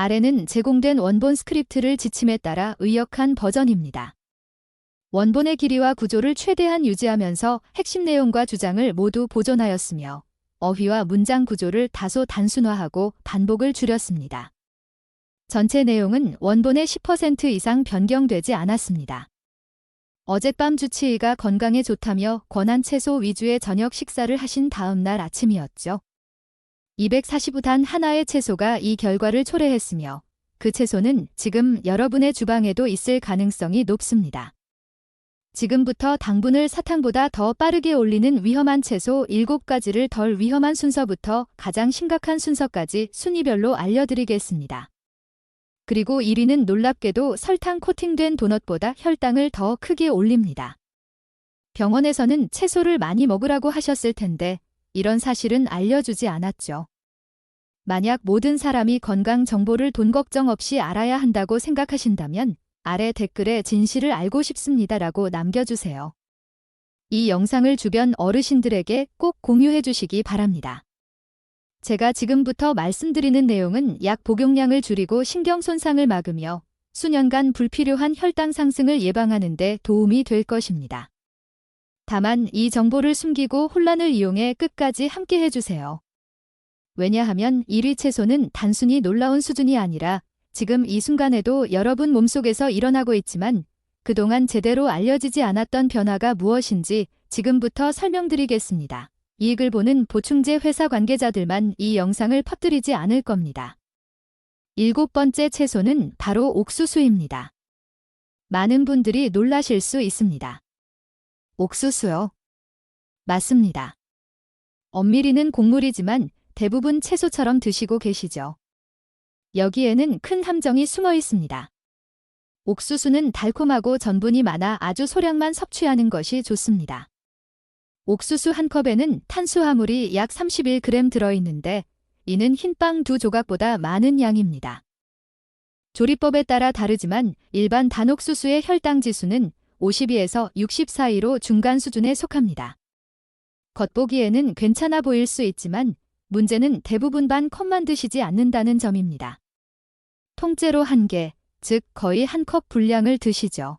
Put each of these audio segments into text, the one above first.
아래는 제공된 원본 스크립트를 지침에 따라 의역한 버전입니다. 원본의 길이와 구조를 최대한 유지하면서 핵심 내용과 주장을 모두 보존하였으며 어휘와 문장 구조를 다소 단순화하고 반복을 줄였습니다. 전체 내용은 원본의 10% 이상 변경되지 않았습니다. 어젯밤 주치의가 건강에 좋다며 권한 채소 위주의 저녁 식사를 하신 다음 날 아침이었죠. 245단 하나의 채소가 이 결과를 초래했으며 그 채소는 지금 여러분의 주방에도 있을 가능성이 높습니다. 지금부터 당분을 사탕보다 더 빠르게 올리는 위험한 채소 7가지를 덜 위험한 순서부터 가장 심각한 순서까지 순위별로 알려드리겠습니다. 그리고 1위는 놀랍게도 설탕 코팅된 도넛보다 혈당을 더 크게 올립니다. 병원에서는 채소를 많이 먹으라고 하셨을 텐데 이런 사실은 알려주지 않았죠. 만약 모든 사람이 건강 정보를 돈 걱정 없이 알아야 한다고 생각하신다면 아래 댓글에 진실을 알고 싶습니다라고 남겨주세요. 이 영상을 주변 어르신들에게 꼭 공유해 주시기 바랍니다. 제가 지금부터 말씀드리는 내용은 약 복용량을 줄이고 신경 손상을 막으며 수년간 불필요한 혈당 상승을 예방하는 데 도움이 될 것입니다. 다만 이 정보를 숨기고 혼란을 이용해 끝까지 함께 해주세요. 왜냐하면 1위 채소는 단순히 놀라운 수준이 아니라 지금 이 순간에도 여러분 몸속에서 일어나고 있지만 그동안 제대로 알려지지 않았던 변화가 무엇인지 지금부터 설명드리겠습니다. 이익을 보는 보충제 회사 관계자들만 이 영상을 퍼뜨리지 않을 겁니다. 7번째 채소는 바로 옥수수입니다. 많은 분들이 놀라실 수 있습니다. 옥수수요? 맞습니다. 엄밀히는 곡물이지만 대부분 채소처럼 드시고 계시죠. 여기에는 큰 함정이 숨어 있습니다. 옥수수는 달콤하고 전분이 많아 아주 소량만 섭취하는 것이 좋습니다. 옥수수 한 컵에는 탄수화물이 약 31g 들어있는데 이는 흰빵 2조각보다 많은 양입니다. 조리법에 따라 다르지만 일반 단옥수수의 혈당 지수는 52에서 60 사이로 중간 수준에 속합니다. 겉보기에는 괜찮아 보일 수 있지만 문제는 대부분 반 컵만 드시지 않는다는 점입니다. 통째로 1개, 즉 거의 한 컵 분량을 드시죠.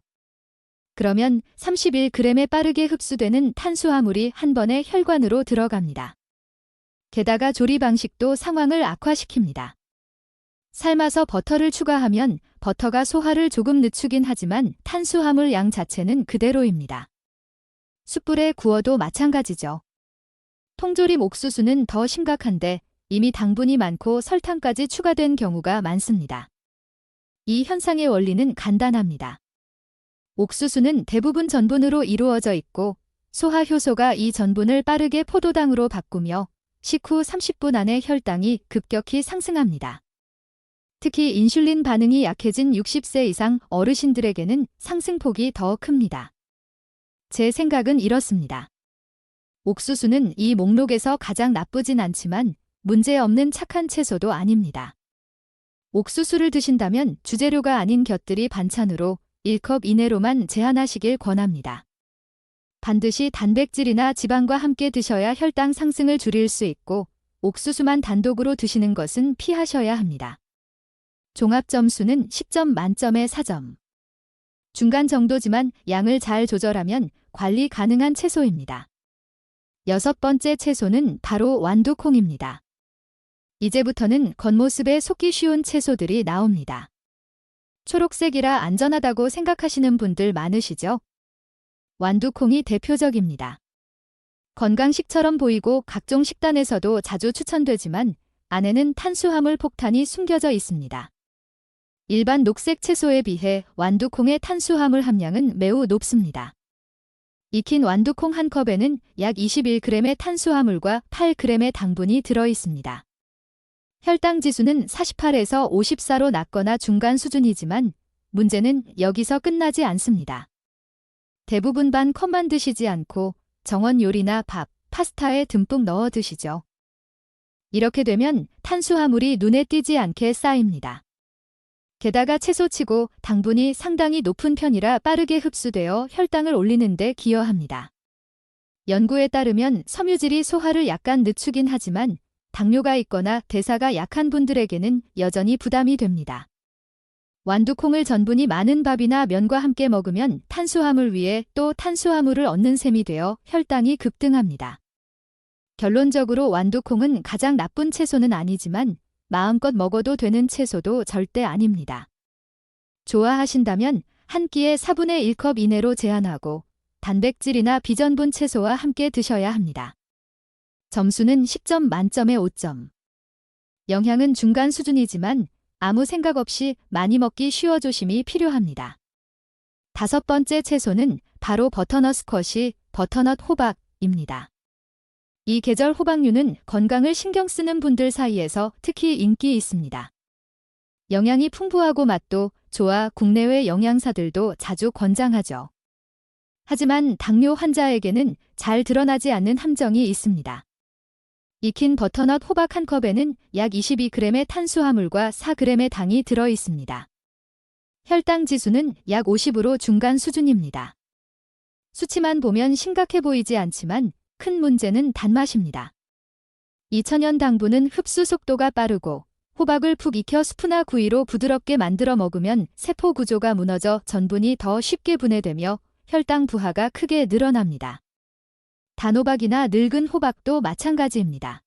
그러면 31g에 빠르게 흡수되는 탄수화물이 한 번에 혈관으로 들어갑니다. 게다가 조리 방식도 상황을 악화시킵니다. 삶아서 버터를 추가하면 버터가 소화를 조금 늦추긴 하지만 탄수화물 양 자체는 그대로입니다. 숯불에 구워도 마찬가지죠. 통조림 옥수수는 더 심각한데 이미 당분이 많고 설탕까지 추가된 경우가 많습니다. 이 현상의 원리는 간단합니다. 옥수수는 대부분 전분으로 이루어져 있고 소화 효소가 이 전분을 빠르게 포도당으로 바꾸며 식후 30분 안에 혈당이 급격히 상승합니다. 특히 인슐린 반응이 약해진 60세 이상 어르신들에게는 상승폭이 더 큽니다. 제 생각은 이렇습니다. 옥수수는 이 목록에서 가장 나쁘진 않지만 문제없는 착한 채소도 아닙니다. 옥수수를 드신다면 주재료가 아닌 곁들이 반찬으로 1컵 이내로만 제한하시길 권합니다. 반드시 단백질이나 지방과 함께 드셔야 혈당 상승을 줄일 수 있고 옥수수만 단독으로 드시는 것은 피하셔야 합니다. 종합 점수는 10점 만점에 4점. 중간 정도지만 양을 잘 조절하면 관리 가능한 채소입니다. 6번째 채소는 바로 완두콩입니다. 이제부터는 겉모습에 속기 쉬운 채소들이 나옵니다. 초록색이라 안전하다고 생각하시는 분들 많으시죠? 완두콩이 대표적입니다. 건강식처럼 보이고 각종 식단에서도 자주 추천되지만 안에는 탄수화물 폭탄이 숨겨져 있습니다. 일반 녹색 채소에 비해 완두콩의 탄수화물 함량은 매우 높습니다. 익힌 완두콩 한 컵에는 약 21g의 탄수화물과 8g의 당분이 들어있습니다. 혈당 지수는 48에서 54로 낮거나 중간 수준이지만 문제는 여기서 끝나지 않습니다. 대부분 반 컵만 드시지 않고 정원 요리나 밥, 파스타에 듬뿍 넣어 드시죠. 이렇게 되면 탄수화물이 눈에 띄지 않게 쌓입니다. 게다가 채소치고 당분이 상당히 높은 편이라 빠르게 흡수되어 혈당을 올리는 데 기여합니다. 연구에 따르면 섬유질이 소화를 약간 늦추긴 하지만 당뇨가 있거나 대사가 약한 분들에게는 여전히 부담이 됩니다. 완두콩을 전분이 많은 밥이나 면과 함께 먹으면 탄수화물 위에 또 탄수화물을 얻는 셈이 되어 혈당이 급등합니다. 결론적으로 완두콩은 가장 나쁜 채소는 아니지만 마음껏 먹어도 되는 채소도 절대 아닙니다. 좋아하신다면 한 끼에 4분의 1컵 이내로 제한하고 단백질이나 비전분 채소와 함께 드셔야 합니다. 점수는 10점 만점에 5점. 영양은 중간 수준이지만 아무 생각 없이 많이 먹기 쉬워 조심이 필요합니다. 5번째 채소는 바로 버터넛 스쿼시, 버터넛 호박입니다. 이 계절 호박류는 건강을 신경 쓰는 분들 사이에서 특히 인기 있습니다. 영양이 풍부하고 맛도 좋아 국내외 영양사들도 자주 권장하죠. 하지만 당뇨 환자에게는 잘 드러나지 않는 함정이 있습니다. 익힌 버터넛 호박 한 컵에는 약 22g의 탄수화물과 4g의 당이 들어 있습니다. 혈당 지수는 약 50으로 중간 수준입니다. 수치만 보면 심각해 보이지 않지만 큰 문제는 단맛입니다. 2000년 당분은 흡수 속도가 빠르고 호박을 푹 익혀 스프나 구이로 부드럽게 만들어 먹으면 세포 구조가 무너져 전분이 더 쉽게 분해되며 혈당 부하가 크게 늘어납니다. 단호박이나 늙은 호박도 마찬가지입니다.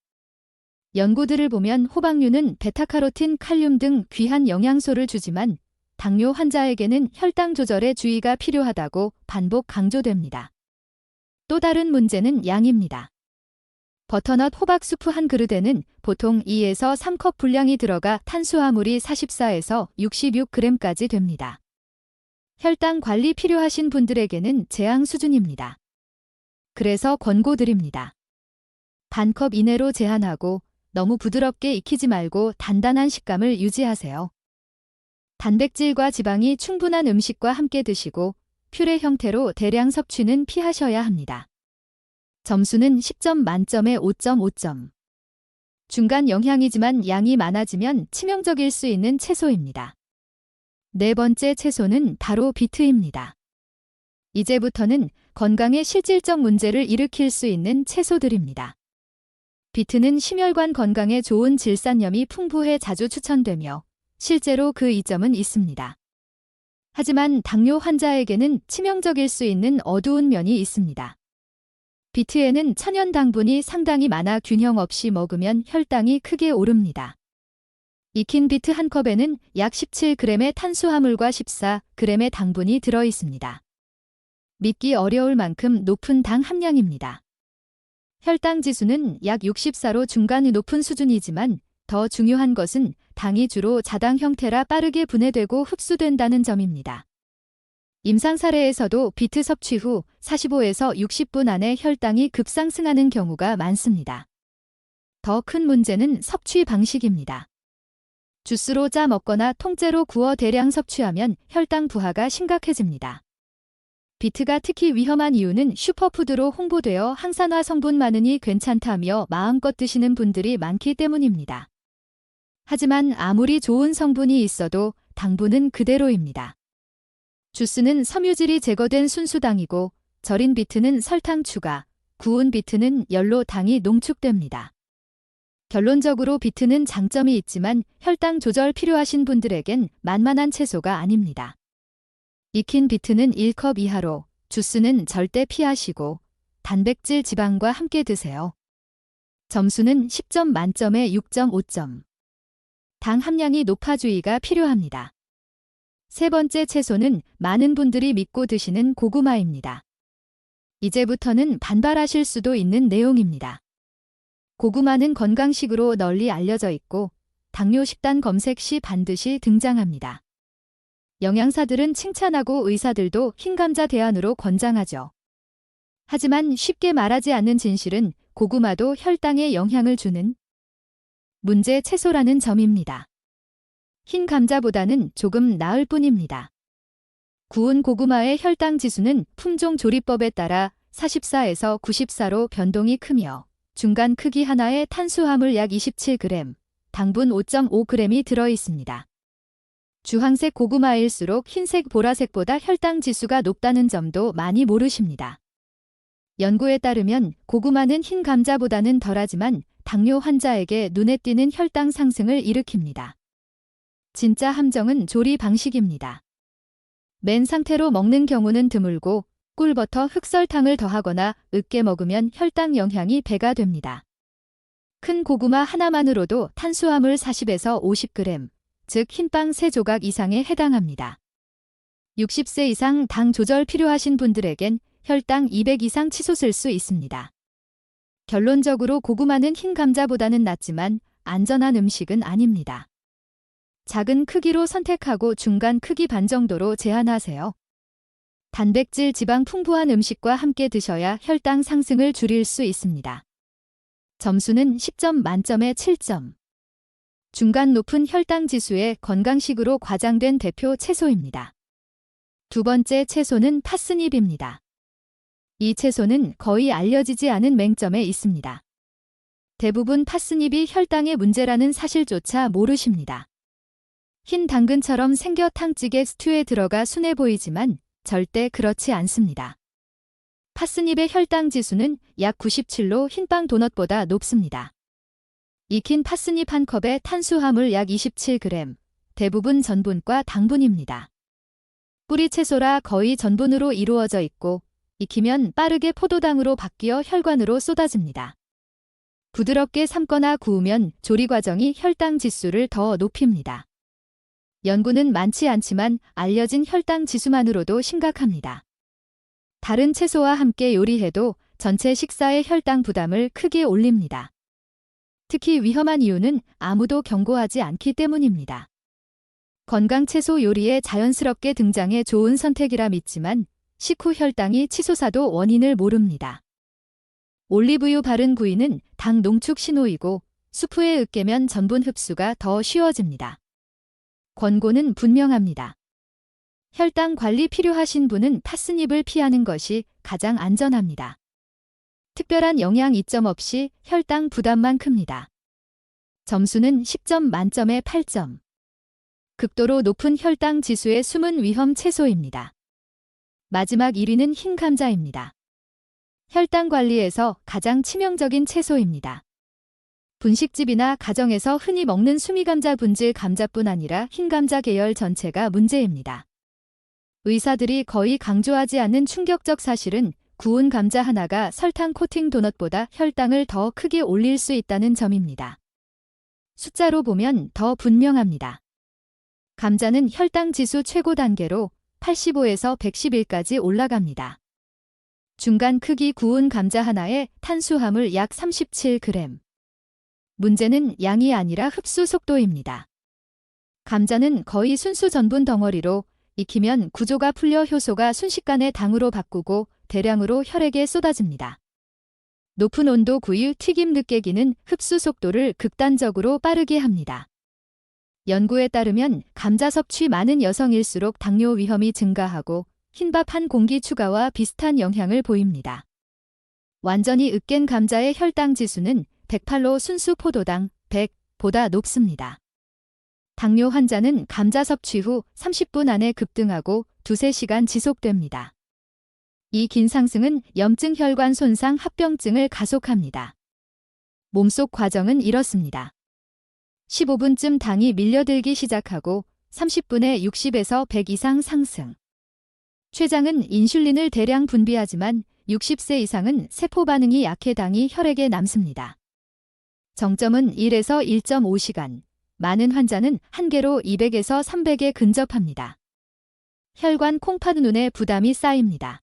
연구들을 보면 호박류는 베타카로틴, 칼륨 등 귀한 영양소를 주지만 당뇨 환자에게는 혈당 조절에 주의가 필요하다고 반복 강조됩니다. 또 다른 문제는 양입니다. 버터넛 호박 수프 한 그릇에는 보통 2에서 3컵 분량이 들어가 탄수화물이 44에서 66g까지 됩니다. 혈당 관리 필요하신 분들에게는 재앙 수준입니다. 그래서 권고드립니다. 반컵 이내로 제한하고 너무 부드럽게 익히지 말고 단단한 식감을 유지하세요. 단백질과 지방이 충분한 음식과 함께 드시고 퓨레 형태로 대량 섭취는 피하셔야 합니다. 점수는 10점 만점에 5.5점. 중간 영양이지만 양이 많아지면 치명적일 수 있는 채소입니다. 4번째 채소는 바로 비트입니다. 이제부터는 건강에 실질적 문제를 일으킬 수 있는 채소들입니다. 비트는 심혈관 건강에 좋은 질산염이 풍부해 자주 추천되며 실제로 그 이점은 있습니다. 하지만 당뇨 환자에게는 치명적일 수 있는 어두운 면이 있습니다. 비트에는 천연 당분이 상당히 많아 균형 없이 먹으면 혈당이 크게 오릅니다. 익힌 비트 한 컵에는 약 17g의 탄수화물과 14g의 당분이 들어 있습니다. 믿기 어려울 만큼 높은 당 함량입니다. 혈당 지수는 약 64로 중간 높은 수준이지만 더 중요한 것은 당이 주로 자당 형태라 빠르게 분해되고 흡수된다는 점입니다. 임상 사례에서도 비트 섭취 후 45에서 60분 안에 혈당이 급상승하는 경우가 많습니다. 더 큰 문제는 섭취 방식입니다. 주스로 짜 먹거나 통째로 구워 대량 섭취하면 혈당 부하가 심각해집니다. 비트가 특히 위험한 이유는 슈퍼푸드로 홍보되어 항산화 성분 많으니 괜찮다며 마음껏 드시는 분들이 많기 때문입니다. 하지만 아무리 좋은 성분이 있어도 당분은 그대로입니다. 주스는 섬유질이 제거된 순수당이고 절인 비트는 설탕 추가, 구운 비트는 열로 당이 농축됩니다. 결론적으로 비트는 장점이 있지만 혈당 조절 필요하신 분들에겐 만만한 채소가 아닙니다. 익힌 비트는 1컵 이하로, 주스는 절대 피하시고 단백질 지방과 함께 드세요. 점수는 10점 만점에 6.5점. 당 함량이 높아 주의가 필요합니다. 3번째 채소는 많은 분들이 믿고 드시는 고구마입니다. 이제부터는 반발하실 수도 있는 내용입니다. 고구마는 건강식으로 널리 알려져 있고 당뇨 식단 검색 시 반드시 등장합니다. 영양사들은 칭찬하고 의사들도 흰감자 대안으로 권장하죠. 하지만 쉽게 말하지 않는 진실은 고구마도 혈당에 영향을 주는 문제 채소라는 점입니다. 흰 감자보다는 조금 나을 뿐입니다. 구운 고구마의 혈당 지수는 품종 조리법에 따라 44에서 94로 변동이 크며 중간 크기 하나에 탄수화물 약 27g, 당분 5.5g이 들어 있습니다. 주황색 고구마일수록 흰색 보라색보다 혈당 지수가 높다는 점도 많이 모르십니다. 연구에 따르면 고구마는 흰 감자보다는 덜하지만 당뇨 환자에게 눈에 띄는 혈당 상승을 일으킵니다. 진짜 함정은 조리 방식입니다. 맨 상태로 먹는 경우는 드물고 꿀버터 흑설탕을 더하거나 으깨 먹으면 혈당 영향이 배가 됩니다. 큰 고구마 하나만으로도 탄수화물 40에서 50g, 즉 흰빵 3조각 이상에 해당합니다. 60세 이상 당 조절 필요하신 분들에겐 혈당 200 이상 치솟을 수 있습니다. 결론적으로 고구마는 흰 감자보다는 낫지만 안전한 음식은 아닙니다. 작은 크기로 선택하고 중간 크기 반 정도로 제한하세요. 단백질, 지방 풍부한 음식과 함께 드셔야 혈당 상승을 줄일 수 있습니다. 점수는 10점 만점에 7점. 중간 높은 혈당 지수의 건강식으로 과장된 대표 채소입니다. 두 번째 채소는 파스닙입니다. 이 채소는 거의 알려지지 않은 맹점에 있습니다. 대부분 파스닙이 혈당의 문제라는 사실조차 모르십니다. 흰 당근처럼 생겨 탕찌개 스튜에 들어가 순해 보이지만 절대 그렇지 않습니다. 파스닙의 혈당 지수는 약 97로 흰빵 도넛보다 높습니다. 익힌 파스닙 한 컵에 탄수화물 약 27g, 대부분 전분과 당분입니다. 뿌리 채소라 거의 전분으로 이루어져 있고 익히면 빠르게 포도당으로 바뀌어 혈관으로 쏟아집니다. 부드럽게 삶거나 구우면 조리 과정이 혈당 지수를 더 높입니다. 연구는 많지 않지만 알려진 혈당 지수만으로도 심각합니다. 다른 채소와 함께 요리해도 전체 식사의 혈당 부담을 크게 올립니다. 특히 위험한 이유는 아무도 경고하지 않기 때문입니다. 건강 채소 요리에 자연스럽게 등장해 좋은 선택이라 믿지만 식후 혈당이 치솟아도 원인을 모릅니다. 올리브유 바른 구이는 당 농축 신호이고 수프에 으깨면 전분 흡수가 더 쉬워집니다. 권고는 분명합니다. 혈당 관리 필요하신 분은 파스닙을 피하는 것이 가장 안전합니다. 특별한 영양 이점 없이 혈당 부담만 큽니다. 점수는 10점 만점에 8점. 극도로 높은 혈당 지수의 숨은 위험 채소입니다. 마지막 1위는 흰 감자입니다. 혈당 관리에서 가장 치명적인 채소입니다. 분식집이나 가정에서 흔히 먹는 수미감자 분질 감자뿐 아니라 흰 감자 계열 전체가 문제입니다. 의사들이 거의 강조하지 않는 충격적 사실은 구운 감자 하나가 설탕 코팅 도넛보다 혈당을 더 크게 올릴 수 있다는 점입니다. 숫자로 보면 더 분명합니다. 감자는 혈당 지수 최고 단계로 85에서 111까지 올라갑니다. 중간 크기 구운 감자 하나에 탄수화물 약 37g. 문제는 양이 아니라 흡수 속도입니다. 감자는 거의 순수 전분 덩어리로 익히면 구조가 풀려 효소가 순식간에 당으로 바꾸고 대량으로 혈액에 쏟아집니다. 높은 온도 구이, 튀김, 느끼기는 흡수 속도를 극단적으로 빠르게 합니다. 연구에 따르면 감자 섭취 많은 여성일수록 당뇨 위험이 증가하고 흰밥 한 공기 추가와 비슷한 영향을 보입니다. 완전히 으깬 감자의 혈당 지수는 108로 순수 포도당 100보다 높습니다. 당뇨 환자는 감자 섭취 후 30분 안에 급등하고 2~3시간 지속됩니다. 이 긴 상승은 염증 혈관 손상 합병증을 가속합니다. 몸속 과정은 이렇습니다. 15분쯤 당이 밀려들기 시작하고 30분에 60에서 100 이상 상승. 췌장은 인슐린을 대량 분비하지만 60세 이상은 세포 반응이 약해 당이 혈액에 남습니다. 정점은 1에서 1.5시간, 많은 환자는 한계로 200에서 300에 근접합니다. 혈관 콩팥 눈에 부담이 쌓입니다.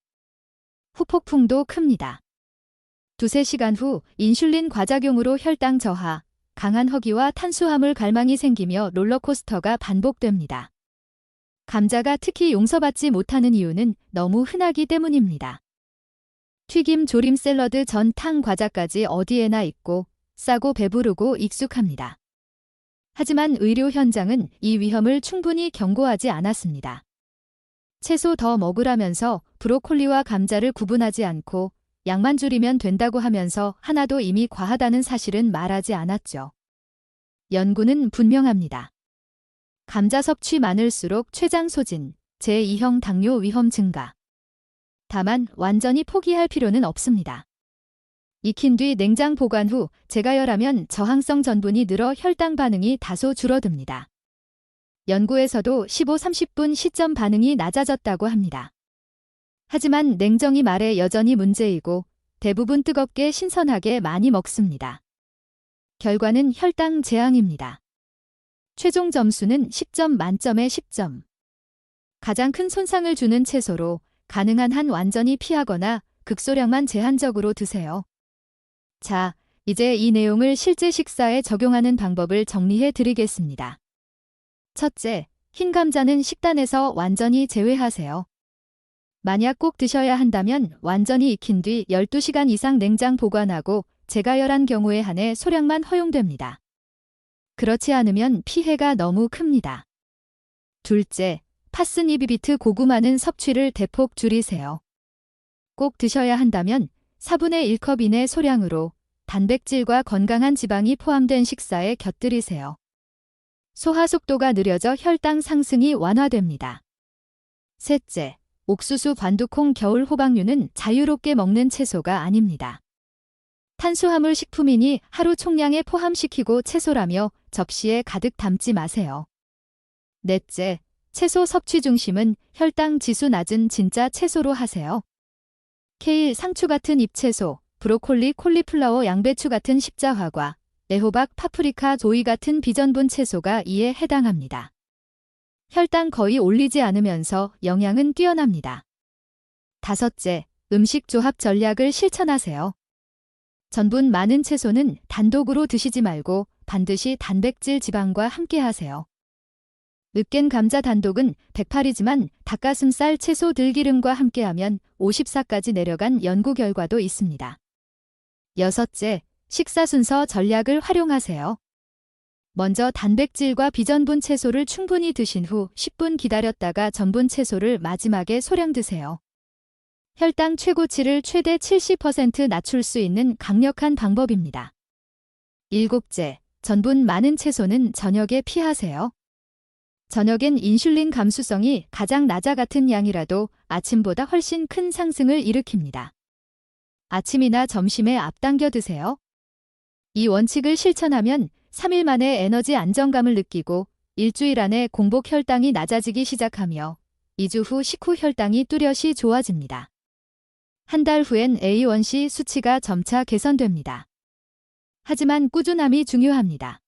후폭풍도 큽니다. 2~3시간 후 인슐린 과작용으로 혈당 저하, 강한 허기와 탄수화물 갈망이 생기며 롤러코스터가 반복됩니다. 감자가 특히 용서받지 못하는 이유는 너무 흔하기 때문입니다. 튀김, 조림, 샐러드, 전, 탕, 과자까지 어디에나 있고 싸고 배부르고 익숙합니다. 하지만 의료 현장은 이 위험을 충분히 경고하지 않았습니다. 채소 더 먹으라면서 브로콜리와 감자를 구분하지 않고 양만 줄이면 된다고 하면서 하나도 이미 과하다는 사실은 말하지 않았죠. 연구는 분명합니다. 감자 섭취 많을수록 췌장 소진, 제2형 당뇨 위험 증가. 다만 완전히 포기할 필요는 없습니다. 익힌 뒤 냉장 보관 후 재가열하면 저항성 전분이 늘어 혈당 반응이 다소 줄어듭니다. 연구에서도 15-30분 시점 반응이 낮아졌다고 합니다. 하지만 냉정히 말해 여전히 문제이고 대부분 뜨겁게 신선하게 많이 먹습니다. 결과는 혈당 재앙입니다. 최종 점수는 10점 만점에 10점. 가장 큰 손상을 주는 채소로 가능한 한 완전히 피하거나 극소량만 제한적으로 드세요. 자, 이제 이 내용을 실제 식사에 적용하는 방법을 정리해 드리겠습니다. 첫째, 흰 감자는 식단에서 완전히 제외하세요. 만약 꼭 드셔야 한다면 완전히 익힌 뒤 12시간 이상 냉장 보관하고 재가열한 경우에 한해 소량만 허용됩니다. 그렇지 않으면 피해가 너무 큽니다. 둘째, 파스니 비트 고구마는 섭취를 대폭 줄이세요. 꼭 드셔야 한다면 4분의 1컵 이내 소량으로 단백질과 건강한 지방이 포함된 식사에 곁들이세요. 소화 속도가 느려져 혈당 상승이 완화됩니다. 셋째, 옥수수, 반두콩, 겨울 호박류는 자유롭게 먹는 채소가 아닙니다. 탄수화물 식품이니 하루 총량에 포함시키고 채소라며 접시에 가득 담지 마세요. 넷째, 채소 섭취 중심은 혈당 지수 낮은 진짜 채소로 하세요. 케일, 상추 같은 잎채소, 브로콜리, 콜리플라워, 양배추 같은 십자화과, 애호박, 파프리카, 조이 같은 비전분 채소가 이에 해당합니다. 혈당 거의 올리지 않으면서 영양은 뛰어납니다. 다섯째, 음식 조합 전략을 실천하세요. 전분 많은 채소는 단독으로 드시지 말고 반드시 단백질 지방과 함께 하세요. 으깬 감자 단독은 108이지만 닭가슴살, 채소, 들기름과 함께하면 54까지 내려간 연구 결과도 있습니다. 여섯째, 식사 순서 전략을 활용하세요. 먼저 단백질과 비전분 채소를 충분히 드신 후 10분 기다렸다가 전분 채소를 마지막에 소량 드세요. 혈당 최고치를 최대 70% 낮출 수 있는 강력한 방법입니다. 일곱째, 전분 많은 채소는 저녁에 피하세요. 저녁엔 인슐린 감수성이 가장 낮아 같은 양이라도 아침보다 훨씬 큰 상승을 일으킵니다. 아침이나 점심에 앞당겨 드세요. 이 원칙을 실천하면 3일 만에 에너지 안정감을 느끼고 일주일 안에 공복 혈당이 낮아지기 시작하며 2주 후 식후 혈당이 뚜렷이 좋아집니다. 한 달 후엔 A1C 수치가 점차 개선됩니다. 하지만 꾸준함이 중요합니다.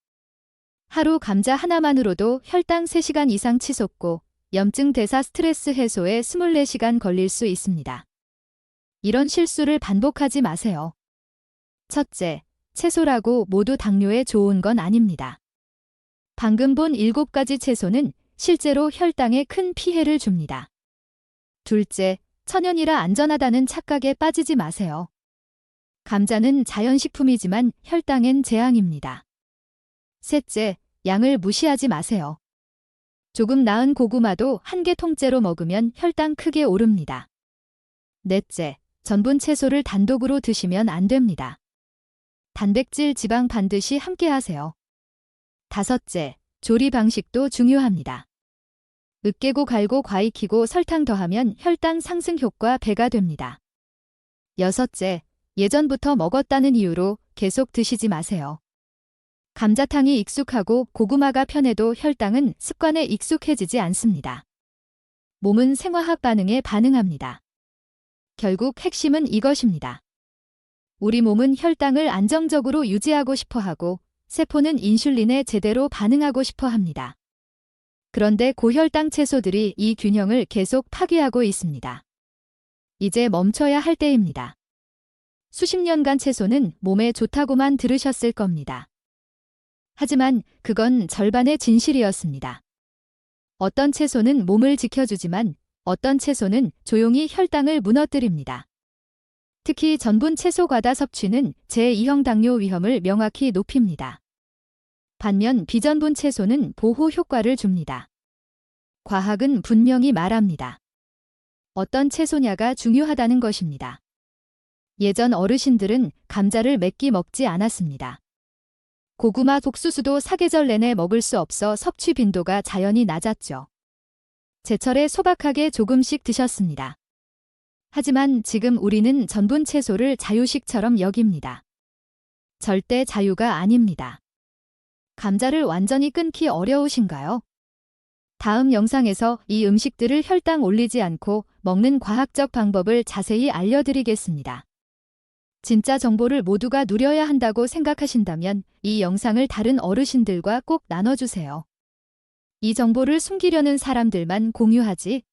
하루 감자 하나만으로도 혈당 3시간 이상 치솟고 염증 대사 스트레스 해소에 24시간 걸릴 수 있습니다. 이런 실수를 반복하지 마세요. 첫째, 채소라고 모두 당뇨에 좋은 건 아닙니다. 방금 본 7가지 채소는 실제로 혈당에 큰 피해를 줍니다. 둘째, 천연이라 안전하다는 착각에 빠지지 마세요. 감자는 자연식품이지만 혈당엔 재앙입니다. 셋째, 양을 무시하지 마세요. 조금 나은 고구마도 한 개 통째로 먹으면 혈당 크게 오릅니다. 넷째, 전분 채소를 단독으로 드시면 안 됩니다. 단백질, 지방 반드시 함께 하세요. 다섯째, 조리 방식도 중요합니다. 으깨고 갈고 과익히고 설탕 더하면 혈당 상승 효과 배가 됩니다. 여섯째, 예전부터 먹었다는 이유로 계속 드시지 마세요. 감자탕이 익숙하고 고구마가 편해도 혈당은 습관에 익숙해지지 않습니다. 몸은 생화학 반응에 반응합니다. 결국 핵심은 이것입니다. 우리 몸은 혈당을 안정적으로 유지하고 싶어 하고 세포는 인슐린에 제대로 반응하고 싶어 합니다. 그런데 고혈당 채소들이 이 균형을 계속 파괴하고 있습니다. 이제 멈춰야 할 때입니다. 수십 년간 채소는 몸에 좋다고만 들으셨을 겁니다. 하지만 그건 절반의 진실이었습니다. 어떤 채소는 몸을 지켜주지만 어떤 채소는 조용히 혈당을 무너뜨립니다. 특히 전분 채소 과다 섭취는 제2형 당뇨 위험을 명확히 높입니다. 반면 비전분 채소는 보호 효과를 줍니다. 과학은 분명히 말합니다. 어떤 채소냐가 중요하다는 것입니다. 예전 어르신들은 감자를 몇 끼 먹지 않았습니다. 고구마, 옥수수도 사계절 내내 먹을 수 없어 섭취 빈도가 자연히 낮았죠. 제철에 소박하게 조금씩 드셨습니다. 하지만 지금 우리는 전분 채소를 자유식처럼 여깁니다. 절대 자유가 아닙니다. 감자를 완전히 끊기 어려우신가요? 다음 영상에서 이 음식들을 혈당 올리지 않고 먹는 과학적 방법을 자세히 알려드리겠습니다. 진짜 정보를 모두가 누려야 한다고 생각하신다면 이 영상을 다른 어르신들과 꼭 나눠주세요. 이 정보를 숨기려는 사람들만 공유하지